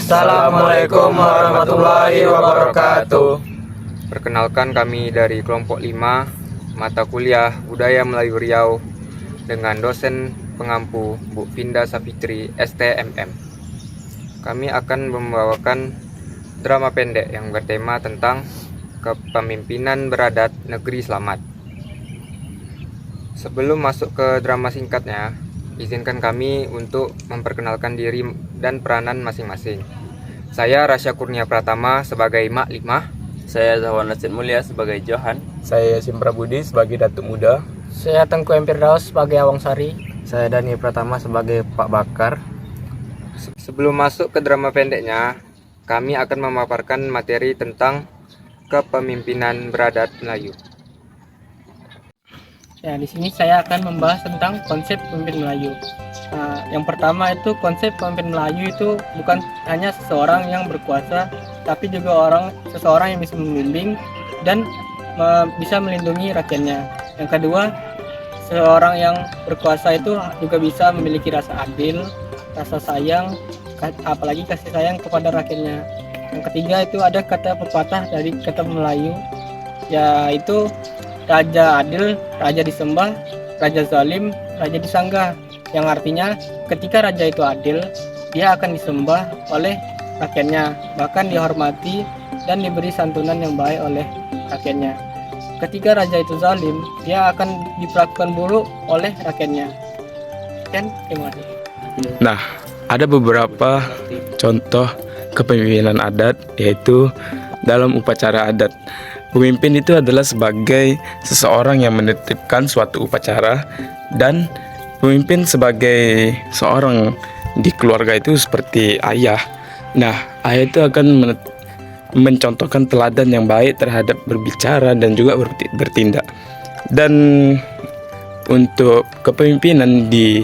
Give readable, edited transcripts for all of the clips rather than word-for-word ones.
Assalamualaikum warahmatullahi wabarakatuh. Perkenalkan, kami dari kelompok 5 mata kuliah Budaya Melayu Riau dengan dosen pengampu Bu Finda Safitri STMM. Kami akan membawakan drama pendek yang bertema tentang kepemimpinan beradat negeri selamat. Sebelum masuk ke drama singkatnya, izinkan kami untuk memperkenalkan diri dan peranan masing-masing. Saya Rasya Kurnia Pratama sebagai Mak Limah. Saya Zahwan Nasid Mulia sebagai Johan. Saya Simpra Budi sebagai Datuk Muda. Saya Tengku Empirdaus sebagai Awang Sari. Saya Dani Pratama sebagai Pak Bakar. Sebelum masuk ke drama pendeknya, kami akan memaparkan materi tentang kepemimpinan beradat Melayu. Ya, di sini saya akan membahas tentang konsep pemimpin Melayu. Yang pertama itu konsep pemimpin Melayu itu bukan hanya seseorang yang berkuasa, tapi juga seseorang yang bisa membimbing dan bisa melindungi rakyatnya. Yang kedua, seorang yang berkuasa itu juga bisa memiliki rasa adil, rasa sayang, apalagi kasih sayang kepada rakyatnya. Yang ketiga itu ada kata pepatah dari kata Melayu, yaitu raja adil, raja disembah, raja zalim, raja disanggah. Yang artinya ketika raja itu adil, dia akan disembah oleh rakyatnya, bahkan dihormati dan diberi santunan yang baik oleh rakyatnya. Ketika raja itu zalim, dia akan diperlakukan buruk oleh rakyatnya. Dan terima kasih. Nah, ada beberapa contoh kepemimpinan adat, yaitu dalam upacara adat. Pemimpin itu adalah sebagai seseorang yang menetapkan suatu upacara, dan pemimpin sebagai seorang di keluarga itu seperti ayah. Nah, ayah itu akan mencontohkan teladan yang baik terhadap berbicara dan juga bertindak. Dan untuk kepemimpinan di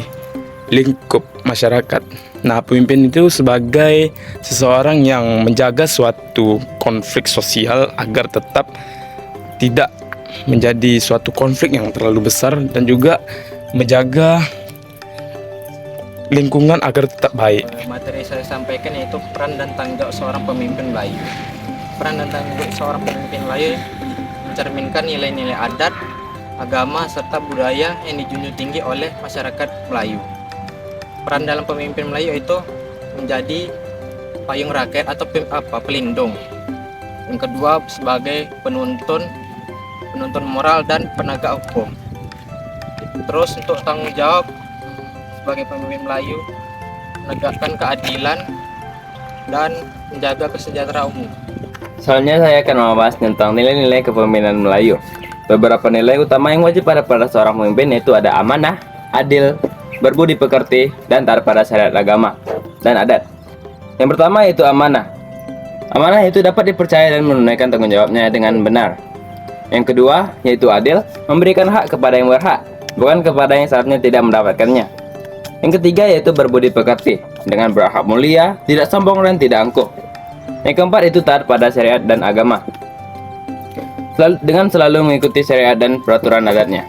lingkup masyarakat, nah, pemimpin itu sebagai seseorang yang menjaga suatu konflik sosial agar tetap tidak menjadi suatu konflik yang terlalu besar, dan juga menjaga lingkungan agar tetap baik. Materi saya sampaikan yaitu peran dan tanggung jawab seorang pemimpin Melayu. Peran dan tanggung jawab seorang pemimpin Melayu mencerminkan nilai-nilai adat, agama, serta budaya yang dijunjung tinggi oleh masyarakat Melayu. Peran dalam pemimpin Melayu itu menjadi payung rakyat atau pelindung. Yang kedua, sebagai penuntun moral dan penegak hukum. Terus untuk tanggung jawab sebagai pemimpin Melayu, menegakkan keadilan dan menjaga kesejahteraan umum. Selanjutnya saya akan membahas tentang nilai-nilai kepemimpinan Melayu. Beberapa nilai utama yang wajib pada seorang pemimpin yaitu ada amanah, adil, berbudi pekerti, dan taat pada syariat agama dan adat. Yang pertama yaitu amanah. Amanah itu dapat dipercaya dan menunaikan tanggung jawabnya dengan benar. Yang kedua yaitu adil, memberikan hak kepada yang berhak, bukan kepada yang seharusnya tidak mendapatkannya. Yang ketiga yaitu berbudi pekerti, dengan berakhlak mulia, tidak sombong dan tidak angkuh. Yang keempat itu taat pada syariat dan agama, dengan selalu mengikuti syariat dan peraturan adatnya.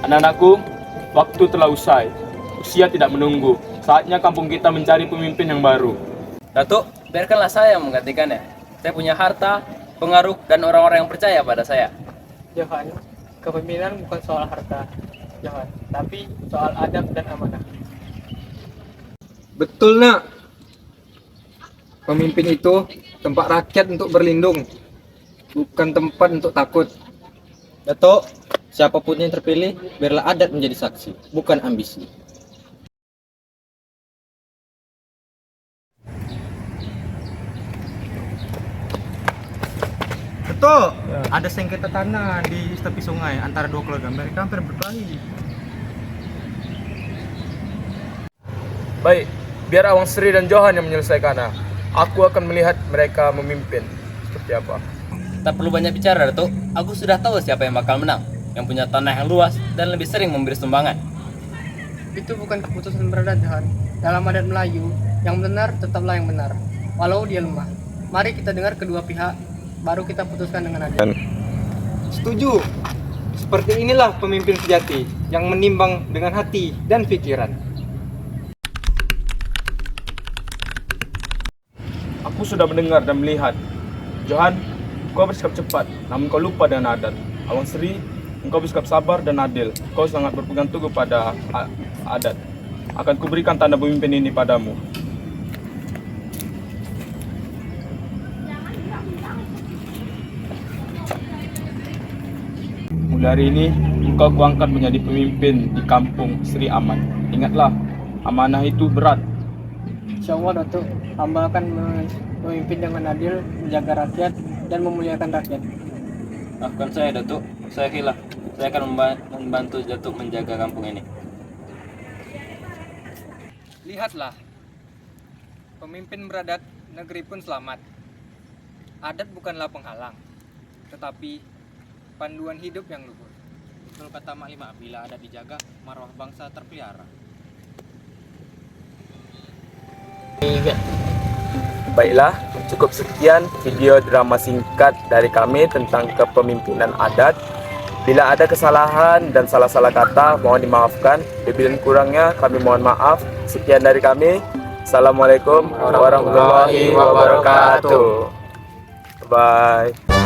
Anak-anakku, waktu telah usai. Usia tidak menunggu. Saatnya kampung kita mencari pemimpin yang baru. Datuk, biarkanlah saya yang menggantikannya. Saya punya harta, pengaruh, dan orang-orang yang percaya pada saya. Johan, kepemimpinan bukan soal harta, Johan, tapi soal adab dan amanah. Betul, Nak. Pemimpin itu tempat rakyat untuk berlindung, bukan tempat untuk takut. Datuk, siapapun yang terpilih, biarlah adat menjadi saksi, bukan ambisi. Betul, ada sengketa tanah di tepi sungai antara dua keluarga. Mereka hampir berkelahi. Baik, biar Awang Sri dan Johan yang menyelesaikannya. Aku akan melihat mereka memimpin seperti apa. Tak perlu banyak bicara, Datuk. Aku sudah tahu siapa yang bakal menang, yang punya tanah yang luas dan lebih sering memberi sumbangan. Itu bukan keputusan beradat, Johan. Dalam adat Melayu, yang benar tetaplah yang benar, walau dia lemah. Mari kita dengar kedua pihak, baru kita putuskan dengan adil. Setuju. Seperti inilah pemimpin sejati yang menimbang dengan hati dan pikiran. Aku sudah mendengar dan melihat. Johan, kau bersikap cepat, namun kau lupa dengan adat. Awang Sri, engkau bersikap sabar dan adil. Kau sangat berpegang teguh pada adat. Akan kuberikan tanda pemimpin ini padamu. Mulai hari ini, engkau kuangkat menjadi pemimpin di kampung Sri Aman. Ingatlah, amanah itu berat. Insya Allah Datuk, hamba akan memimpin dengan adil, menjaga rakyat dan memuliakan rakyat. Maafkan saya Datuk, saya khilaf. Saya akan membantu Datuk menjaga kampung ini. Lihatlah, pemimpin beradat, negeri pun selamat. Adat bukanlah penghalang, tetapi panduan hidup yang luhur. Betul kata Mak Lima, bila adat dijaga, marwah bangsa terpelihara. Baiklah, cukup sekian video drama singkat dari kami tentang kepemimpinan adat. Bila ada kesalahan dan salah-salah kata, mohon dimaafkan. Lebih dan kurangnya kami mohon maaf. Sekian dari kami. Assalamualaikum warahmatullahi wabarakatuh. Bye.